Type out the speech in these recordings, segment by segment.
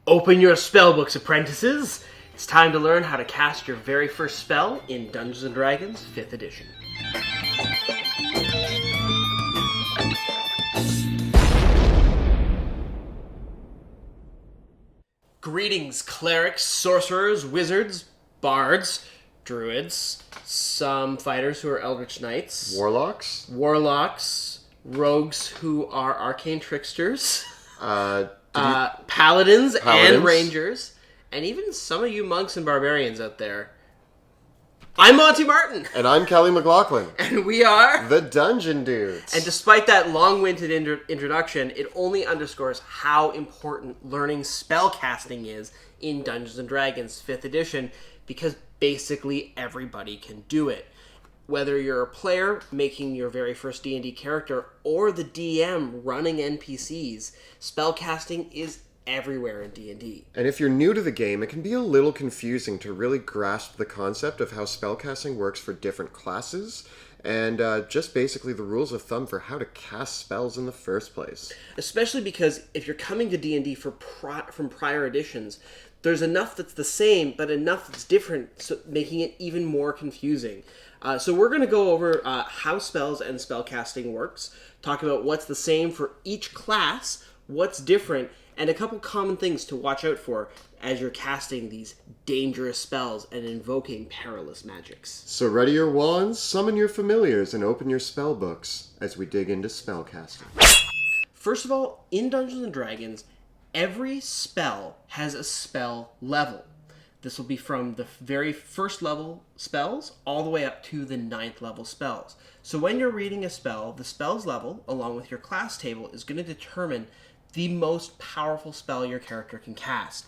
Open your spellbooks, apprentices! It's time to learn how to cast your very first spell in Dungeons & Dragons 5th edition. Greetings, clerics, sorcerers, wizards, bards, druids, some fighters who are eldritch knights, Warlocks, rogues who are arcane tricksters, paladins and rangers, and even some of you monks and barbarians out there. I'm Monty Martin. And I'm Kelly McLaughlin. And we are the Dungeon Dudes. And despite that long-winded introduction, it only underscores how important learning spellcasting is in Dungeons & Dragons 5th edition, because basically everybody can do it. Whether you're a player making your very first D&D character or the DM running NPCs, spellcasting is everywhere in D&D. And if you're new to the game, it can be a little confusing to really grasp the concept of how spellcasting works for different classes, and just basically the rules of thumb for how to cast spells in the first place. Especially because if you're coming to D&D from prior editions, there's enough that's the same, but enough that's different, so making it even more confusing. So we're going to go over how spells and spellcasting works, talk about what's the same for each class, what's different, and a couple common things to watch out for as you're casting these dangerous spells and invoking perilous magics. So ready your wands, summon your familiars, and open your spell books as we dig into spellcasting. First of all, in Dungeons & Dragons, every spell has a spell level. This will be from the very first level spells all the way up to the 9th level spells. So when you're reading a spell, the spell's level, along with your class table, is going to determine the most powerful spell your character can cast.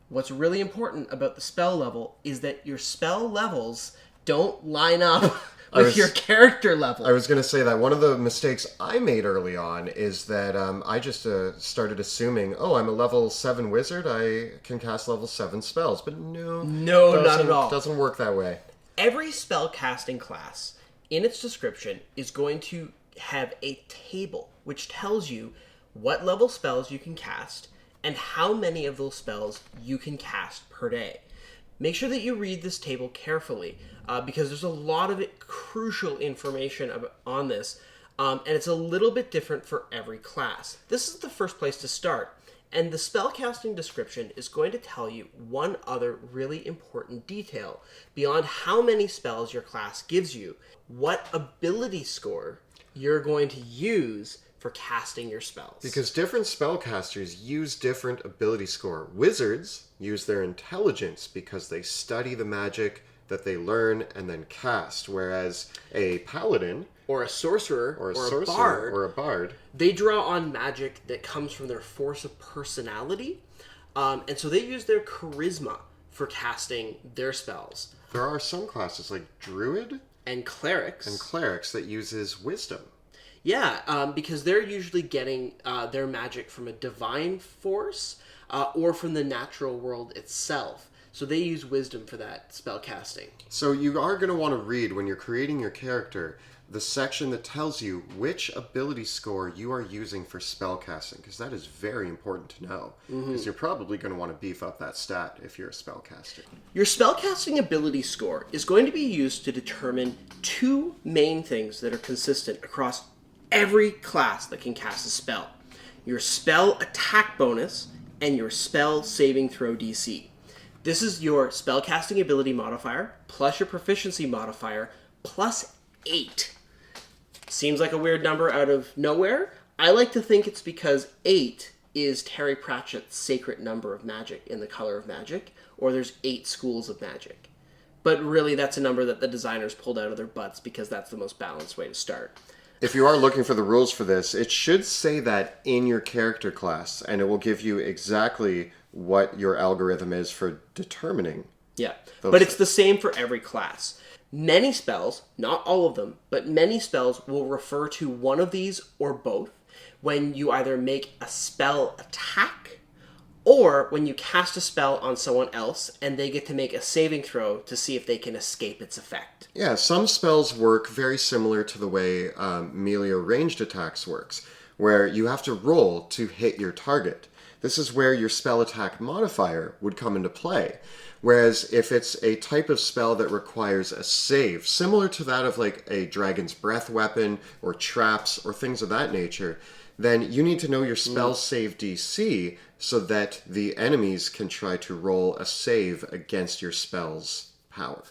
What's really important about the spell level is that your spell levels don't line up with your character level. I was going to say that one of the mistakes I made early on is that I just started assuming, I'm a level 7 wizard, I can cast level 7 spells. But no, not at all. It doesn't work that way. Every spell casting class, in its description, is going to have a table which tells you what level spells you can cast and how many of those spells you can cast per day. Make sure that you read this table carefully, because there's a lot of crucial information on this, and it's a little bit different for every class. This is the first place to start, and the spellcasting description is going to tell you one other really important detail. Beyond how many spells your class gives you, what ability score you're going to use for casting your spells. Because different spellcasters use different ability score. Wizards use their intelligence because they study the magic that they learn and then cast, whereas a paladin or a sorcerer or a bard, they draw on magic that comes from their force of personality, and so they use their charisma for casting their spells. There are some classes like druid and clerics that uses wisdom. Yeah, because they're usually getting their magic from a divine force or from the natural world itself. So they use wisdom for that spell casting. So you are going to want to read, when you're creating your character, the section that tells you which ability score you are using for spell casting, because that is very important to know, because you're probably going to want to beef up that stat if you're a spellcaster. Your spellcasting ability score is going to be used to determine two main things that are consistent across every class that can cast a spell: your spell attack bonus and your spell saving throw DC. This is your spellcasting ability modifier plus your proficiency modifier plus 8. Seems like a weird number out of nowhere. I like to think it's because 8 is Terry Pratchett's sacred number of magic in The Color of Magic, or there's 8 schools of magic. But really, that's a number that the designers pulled out of their butts because that's the most balanced way to start. If you are looking for the rules for this, it should say that in your character class, and it will give you exactly what your algorithm is for determining. Yeah, but it's the same for every class. Many spells, not all of them, but many spells will refer to one of these or both when you either make a spell attack or when you cast a spell on someone else and they get to make a saving throw to see if they can escape its effect. Yeah, some spells work very similar to the way melee or ranged attacks works, where you have to roll to hit your target. this is where your spell attack modifier would come into play. Whereas if it's a type of spell that requires a save, similar to that of like a Dragon's Breath weapon or traps or things of that nature, then you need to know your spell save DC so that the enemies can try to roll a save against your spell's power.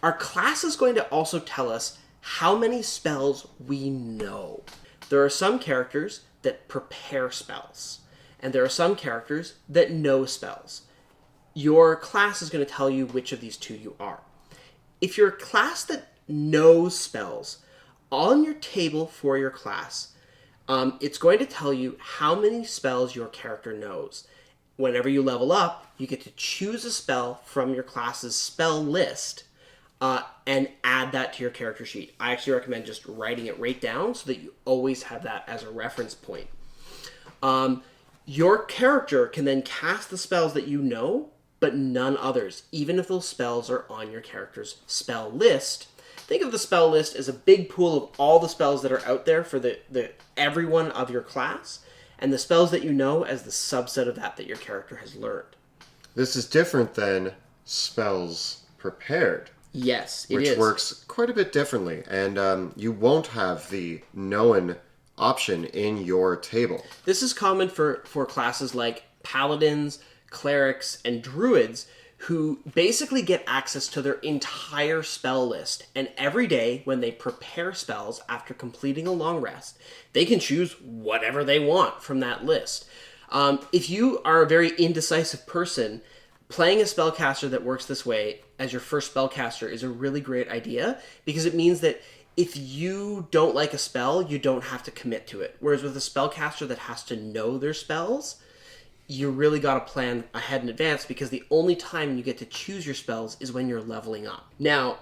Our class is going to also tell us how many spells we know. There are some characters that prepare spells, and there are some characters that know spells. Your class is going to tell you which of these two you are. If you're a class that knows spells, on your table for your class, it's going to tell you how many spells your character knows. Whenever you level up, you get to choose a spell from your class's spell list and add that to your character sheet. I actually recommend just writing it right down so that you always have that as a reference point. Your character can then cast the spells that you know, but none others, even if those spells are on your character's spell list. Think of the spell list as a big pool of all the spells that are out there for the everyone of your class, and the spells that you know as the subset of that your character has learned. This is different than spells prepared. Yes, it is. Which works quite a bit differently, and you won't have the known option in your table. This is common for classes like paladins, clerics, and druids, who basically get access to their entire spell list. And every day when they prepare spells after completing a long rest, they can choose whatever they want from that list. If you are a very indecisive person, playing a spellcaster that works this way as your first spellcaster is a really great idea, because it means that if you don't like a spell, you don't have to commit to it. Whereas with a spellcaster that has to know their spells, you really got to plan ahead in advance, because the only time you get to choose your spells is when you're leveling up. Now,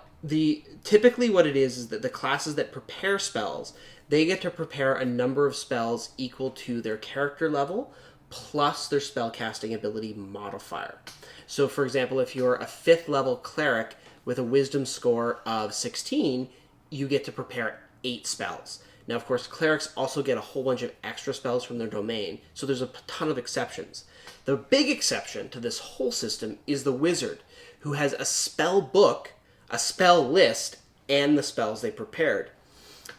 typically what it is that the classes that prepare spells, they get to prepare a number of spells equal to their character level plus their spellcasting ability modifier. So, for example, if you're a 5th level cleric with a wisdom score of 16, you get to prepare 8 spells. Now, of course, clerics also get a whole bunch of extra spells from their domain, so there's a ton of exceptions. The big exception to this whole system is the wizard, who has a spell book, a spell list, and the spells they prepared.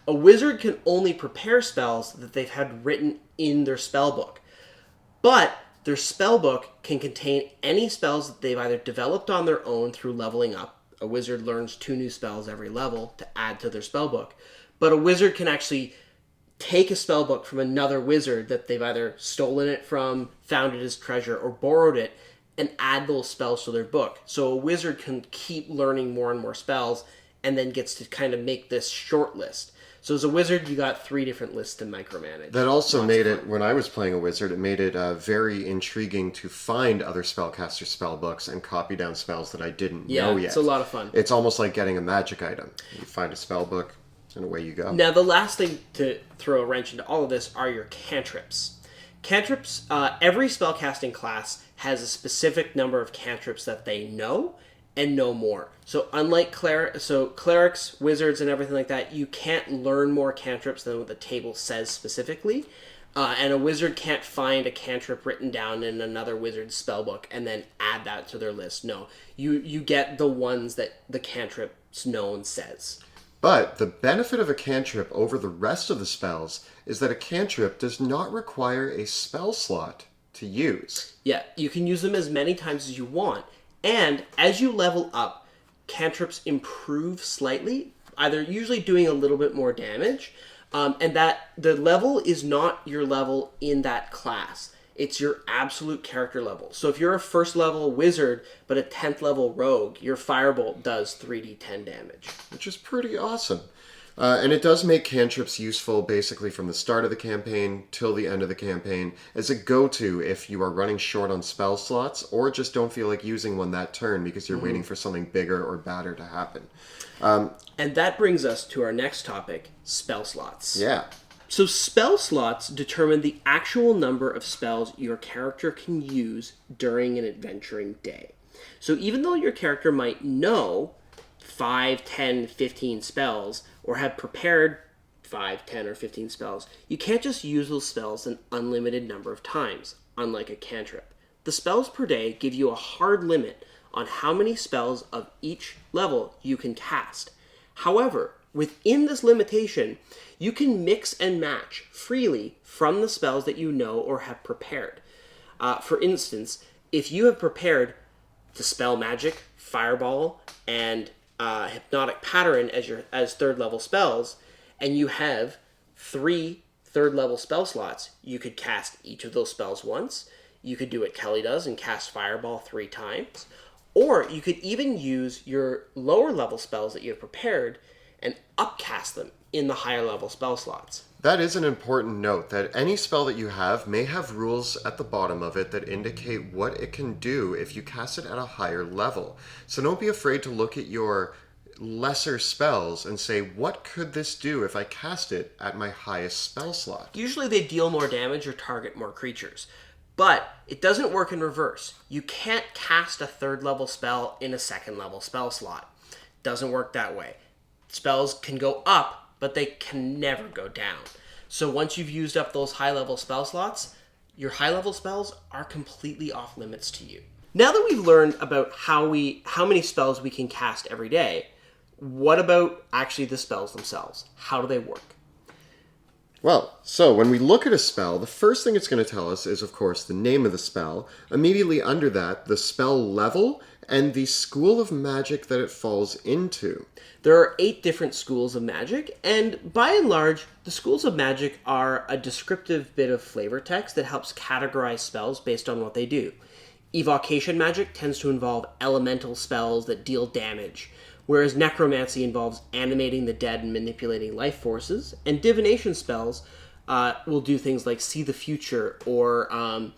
A wizard can only prepare spells that they've had written in their spell book, but their spell book can contain any spells that they've either developed on their own through leveling up. A wizard learns 2 new spells every level to add to their spell book. But a wizard can actually take a spellbook from another wizard that they've either stolen it from, found it as treasure, or borrowed it, and add those spells to their book. So a wizard can keep learning more and more spells, and then gets to kind of make this short list. So as a wizard, you got 3 different lists to micromanage. That also made it, when I was playing a wizard, it made it very intriguing to find other spellcaster spellbooks and copy down spells that I didn't know yet. Yeah, it's a lot of fun. It's almost like getting a magic item. You find a spellbook, and away you go. Now, the last thing to throw a wrench into all of this are your cantrips. Cantrips, every spellcasting class has a specific number of cantrips that they know and no more. So unlike clerics, wizards, and everything like that, you can't learn more cantrips than what the table says specifically. And a wizard can't find a cantrip written down in another wizard's spellbook and then add that to their list. No, you get the ones that the cantrip's known says. But the benefit of a cantrip over the rest of the spells is that a cantrip does not require a spell slot to use. Yeah, you can use them as many times as you want. And as you level up, cantrips improve slightly, either usually doing a little bit more damage, and that the level is not your level in that class. It's your absolute character level. So if you're a 1st level wizard, but a 10th level rogue, your firebolt does 3d10 damage. Which is pretty awesome. And it does make cantrips useful basically from the start of the campaign till the end of the campaign as a go-to if you are running short on spell slots or just don't feel like using one that turn because you're waiting for something bigger or badder to happen. And that brings us to our next topic, spell slots. Yeah. So spell slots determine the actual number of spells your character can use during an adventuring day. So even though your character might know 5, 10, 15 spells, or have prepared 5, 10, or 15 spells, you can't just use those spells an unlimited number of times. unlike a cantrip. The spells per day give you a hard limit on how many spells of each level you can cast. However, within this limitation, you can mix and match freely from the spells that you know or have prepared. For instance, if you have prepared Dispel Magic, Fireball, and Hypnotic Pattern as third level spells, and you have 3 third level spell slots, you could cast each of those spells once. You could do what Kelly does and cast Fireball 3 times. Or you could even use your lower level spells that you have prepared and upcast them in the higher level spell slots. That is an important note, that any spell that you have may have rules at the bottom of it that indicate what it can do if you cast it at a higher level. So don't be afraid to look at your lesser spells and say, what could this do if I cast it at my highest spell slot? Usually they deal more damage or target more creatures. But it doesn't work in reverse. You can't cast a third level spell in a second level spell slot. Doesn't work that way. Spells can go up, but they can never go down. So once you've used up those high level spell slots, your high level spells are completely off limits to you. Now that we've learned about how many spells we can cast every day, what about actually the spells themselves? How do they work? Well, so when we look at a spell, the first thing it's going to tell us is, of course, the name of the spell. Immediately under that, the spell level and the school of magic that it falls into. There are 8 different schools of magic, and by and large, the schools of magic are a descriptive bit of flavor text that helps categorize spells based on what they do. Evocation magic tends to involve elemental spells that deal damage, whereas necromancy involves animating the dead and manipulating life forces, and divination spells will do things like see the future or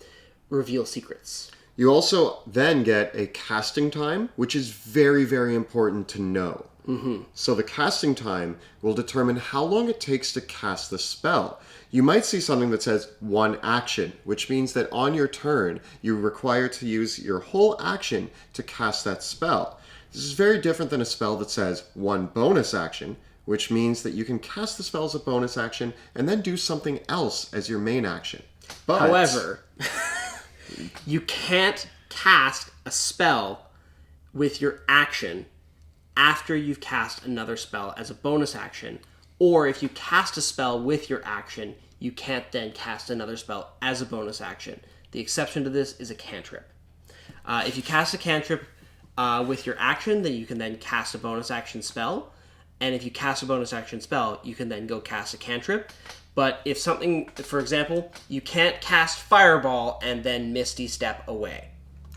reveal secrets. You also then get a casting time, which is very, very important to know. Mm-hmm. So the casting time will determine how long it takes to cast the spell. You might see something that says 1 action, which means that on your turn, you're required to use your whole action to cast that spell. This is very different than a spell that says 1 bonus action, which means that you can cast the spell as a bonus action and then do something else as your main action. But, however, you can't cast a spell with your action after you've cast another spell as a bonus action, or if you cast a spell with your action, you can't then cast another spell as a bonus action. The exception to this is a cantrip. If you cast a cantrip with your action, then you can then cast a bonus action spell. And if you cast a bonus action spell, you can then go cast a cantrip. But if something, for example, you can't cast Fireball and then Misty Step away.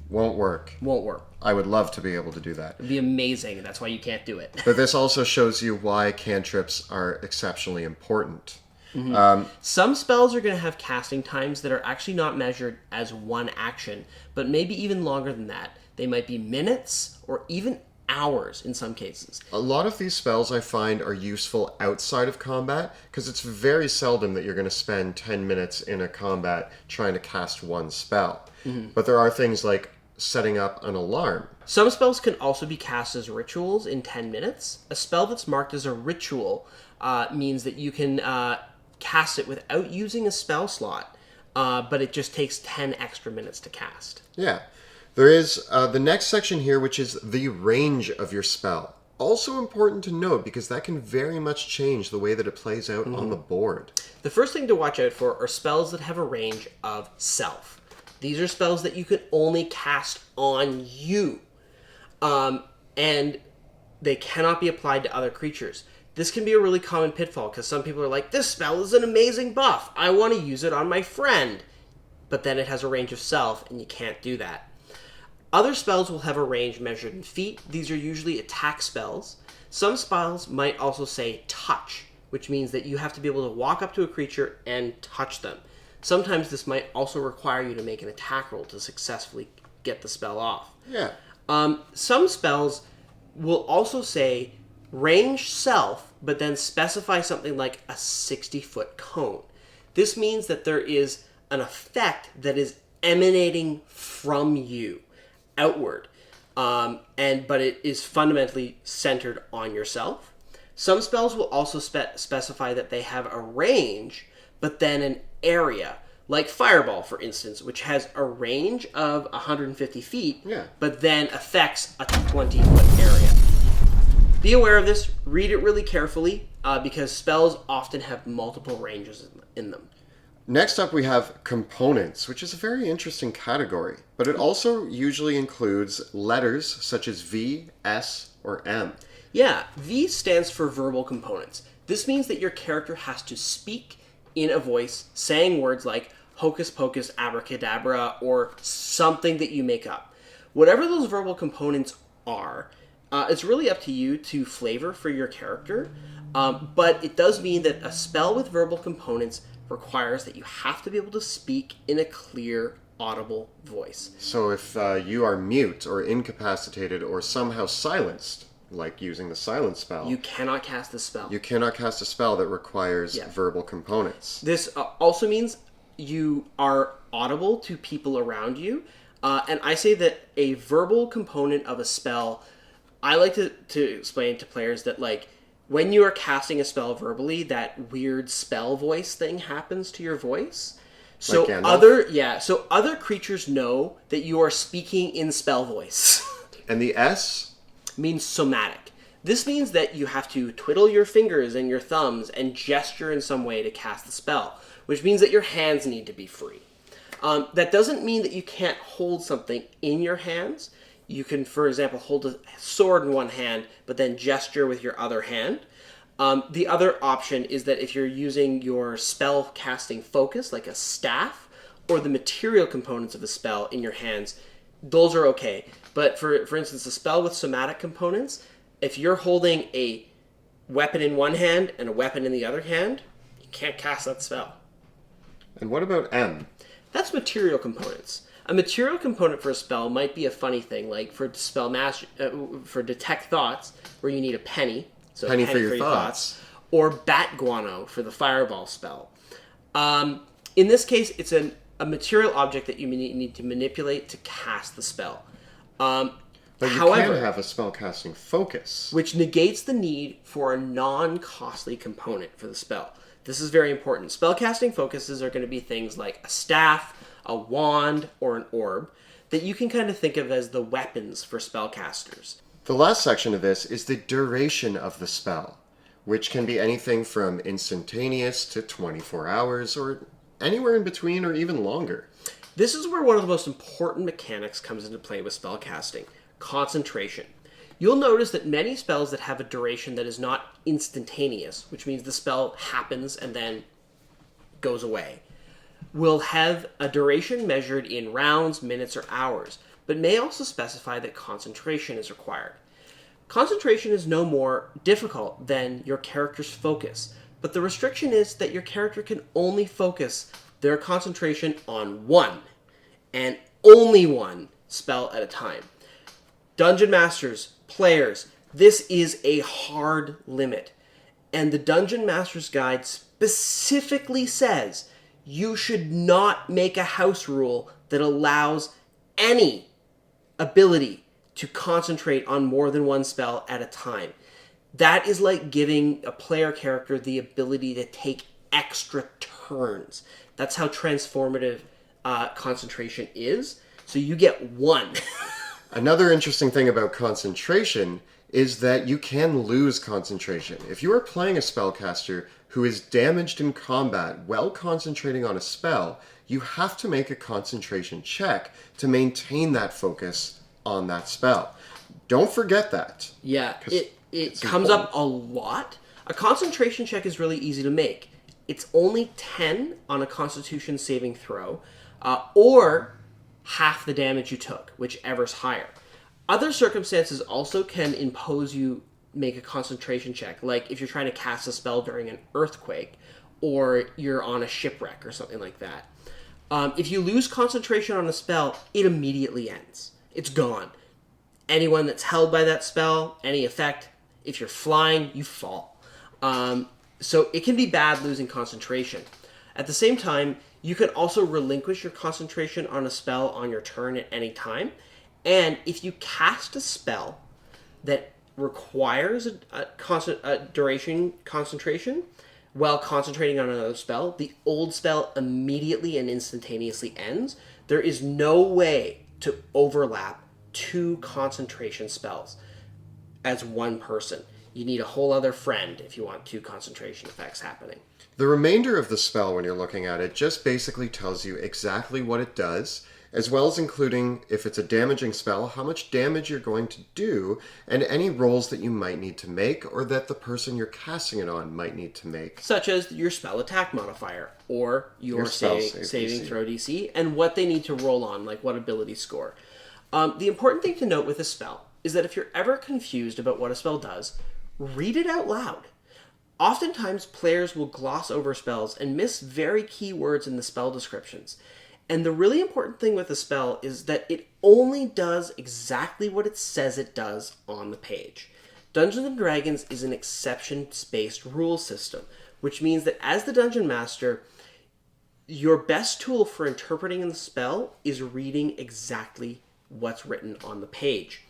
Won't work. Won't work. I would love to be able to do that. It'd be amazing. That's why you can't do it. But this also shows you why cantrips are exceptionally important. Mm-hmm. Some spells are going to have casting times that are actually not measured as 1 action, but maybe even longer than that. They might be minutes or even hours in some cases. A lot of these spells I find are useful outside of combat, because it's very seldom that you're going to spend 10 minutes in a combat trying to cast 1 spell. Mm-hmm. But there are things like setting up an alarm. Some spells can also be cast as rituals in 10 minutes. A spell that's marked as a ritual means that you can cast it without using a spell slot, but it just takes 10 extra minutes to cast. Yeah. There is the next section here, which is the range of your spell. Also important to note, because that can very much change the way that it plays out on the board. The first thing to watch out for are spells that have a range of self. These are spells that you can only cast on you. And they cannot be applied to other creatures. This can be a really common pitfall, because some people are like, this spell is an amazing buff. I want to use it on my friend. But then it has a range of self, and you can't do that. Other spells will have a range measured in feet. These are usually attack spells. Some spells might also say touch, which means that you have to be able to walk up to a creature and touch them. Sometimes this might also require you to make an attack roll to successfully get the spell off. Yeah. Some spells will also say range self, but then specify something like a 60-foot cone. This means that there is an effect that is emanating from you outward, but it is fundamentally centered on yourself. Some spells will also specify that they have a range, but then an area, Like Fireball, for instance, which has a range of 150 feet, but then affects a 20-foot area. Be aware of this. Read it really carefully, because spells often have multiple ranges in them. Next up, we have components, which is a very interesting category, but it also usually includes letters such as V, S, or M. Yeah, V stands for verbal components. This means that your character has to speak in a voice, saying words like hocus pocus, abracadabra, or something that you make up. Whatever those verbal components are, it's really up to you to flavor for your character, but it does mean that a spell with verbal components requires that you have to be able to speak in a clear, audible voice. So if you are mute or incapacitated or somehow silenced, like using the silence spell, you cannot cast the spell. You cannot cast a spell that requires verbal components. This also means you are audible to people around you, and I say that a verbal component of a spell, I like to explain to players that, like, when you are casting a spell verbally, that weird spell voice thing happens to your voice. So like other creatures know that you are speaking in spell voice. And the S means somatic. This means that you have to twiddle your fingers and your thumbs and gesture in some way to cast the spell, which means that your hands need to be free. That doesn't mean that you can't hold something in your hands. You can, for example, hold a sword in one hand, but then gesture with your other hand. The other option is that if you're using your spell casting focus, like a staff, or the material components of a spell in your hands, those are okay. But for instance, a spell with somatic components, if you're holding a weapon in one hand and a weapon in the other hand, you can't cast that spell. And what about M? That's material components. A material component for a spell might be a funny thing, like for for detect thoughts, where you need a penny. So penny for your thoughts. Or bat guano for the fireball spell. In this case, it's a material object that you need to manipulate to cast the spell. But you can have a spellcasting focus, which negates the need for a non-costly component for the spell. This is very important. Spellcasting focuses are going to be things like a staff, a wand, or an orb that you can kind of think of as the weapons for spellcasters. The last section of this is the duration of the spell, which can be anything from instantaneous to 24 hours, or anywhere in between, or even longer. This is where one of the most important mechanics comes into play with spellcasting: concentration. You'll notice that many spells that have a duration that is not instantaneous, which means the spell happens and then goes away, will have a duration measured in rounds, minutes, or hours, but may also specify that concentration is required. Concentration is no more difficult than your character's focus, but the restriction is that your character can only focus their concentration on one, and only one, spell at a time. Dungeon Masters, players, this is a hard limit, and the Dungeon Master's Guide specifically says you should not make a house rule that allows any ability to concentrate on more than one spell at a time. That is like giving a player character the ability to take extra turns. That's how transformative concentration is. So you get one. Another interesting thing about concentration is that you can lose concentration. If you are playing a spellcaster who is damaged in combat while concentrating on a spell, you have to make a concentration check to maintain that focus on that spell. Don't forget that. Yeah, it comes up a lot. A concentration check is really easy to make. It's only 10 on a Constitution saving throw, or half the damage you took, whichever's higher. Other circumstances also can impose you make a concentration check, like if you're trying to cast a spell during an earthquake, or you're on a shipwreck or something like that. If you lose concentration on a spell, it immediately ends. It's gone. Anyone that's held by that spell, any effect, if you're flying, you fall. So it can be bad losing concentration. At the same time, you can also relinquish your concentration on a spell on your turn at any time. And if you cast a spell that requires a duration concentration, while concentrating on another spell, the old spell immediately and instantaneously ends. There is no way to overlap 2 concentration spells as one person. You need a whole other friend if you want 2 concentration effects happening. The remainder of the spell, when you're looking at it, just basically tells you exactly what it does, as well as including, if it's a damaging spell, how much damage you're going to do, and any rolls that you might need to make, or that the person you're casting it on might need to make. Such as your spell attack modifier, or your spell saving DC. throw DC, and what they need to roll on, like what ability score. The important thing to note with a spell is that if you're ever confused about what a spell does, read it out loud. Oftentimes, players will gloss over spells and miss very key words in the spell descriptions. And the really important thing with a spell is that it only does exactly what it says it does on the page. Dungeons & Dragons is an exceptions-based rule system, which means that as the Dungeon Master, your best tool for interpreting the spell is reading exactly what's written on the page.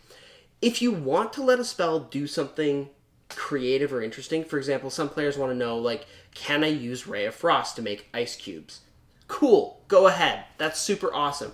If you want to let a spell do something creative or interesting, for example, some players want to know, like, can I use Ray of Frost to make ice cubes? Cool, go ahead. That's super awesome.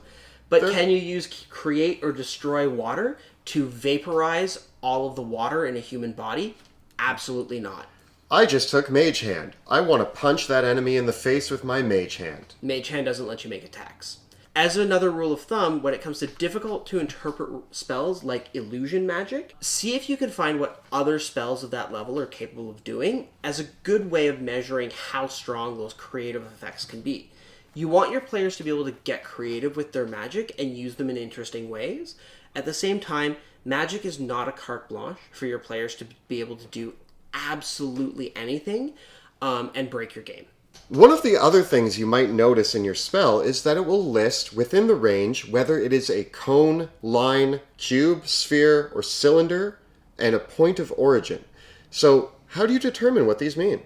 But can you use create or destroy water to vaporize all of the water in a human body? Absolutely not. I just took Mage Hand. I want to punch that enemy in the face with my Mage Hand. Mage Hand doesn't let you make attacks. As another rule of thumb, when it comes to difficult to interpret spells like illusion magic, see if you can find what other spells of that level are capable of doing as a good way of measuring how strong those creative effects can be. You want your players to be able to get creative with their magic and use them in interesting ways. At the same time, magic is not a carte blanche for your players to be able to do absolutely anything and break your game. One of the other things you might notice in your spell is that it will list within the range whether it is a cone, line, cube, sphere, or cylinder, and a point of origin. So, how do you determine what these mean?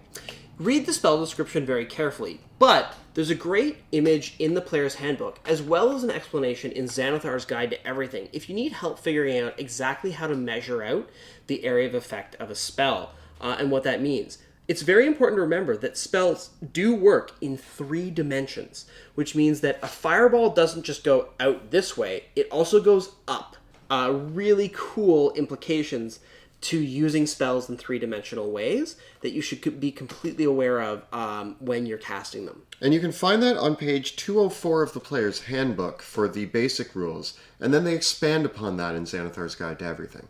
Read the spell description very carefully, but there's a great image in the player's handbook, as well as an explanation in Xanathar's Guide to Everything, if you need help figuring out exactly how to measure out the area of effect of a spell and what that means. It's very important to remember that spells do work in 3 dimensions, which means that a fireball doesn't just go out this way, it also goes up. Really cool implications to using spells in 3-dimensional ways that you should be completely aware of when you're casting them. And you can find that on page 204 of the Player's Handbook for the basic rules, and then they expand upon that in Xanathar's Guide to Everything.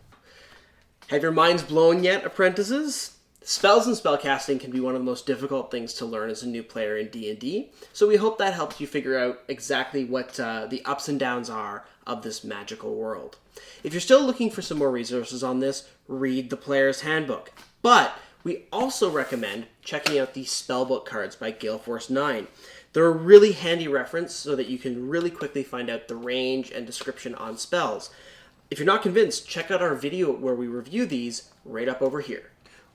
Have your minds blown yet, apprentices? Spells and spellcasting can be one of the most difficult things to learn as a new player in D&D, so we hope that helps you figure out exactly what the ups and downs are of this magical world. If you're still looking for some more resources on this, read the Player's Handbook. But we also recommend checking out the Spellbook cards by Galeforce 9. They're a really handy reference so that you can really quickly find out the range and description on spells. If you're not convinced, check out our video where we review these right up over here.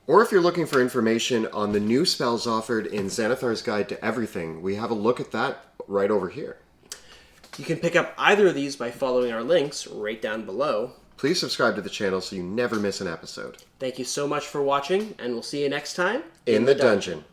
Or if you're looking for information on the new spells offered in Xanathar's Guide to Everything, we have a look at that right over here. You can pick up either of these by following our links right down below. Please subscribe to the channel so you never miss an episode. Thank you so much for watching, and we'll see you next time In the dungeon.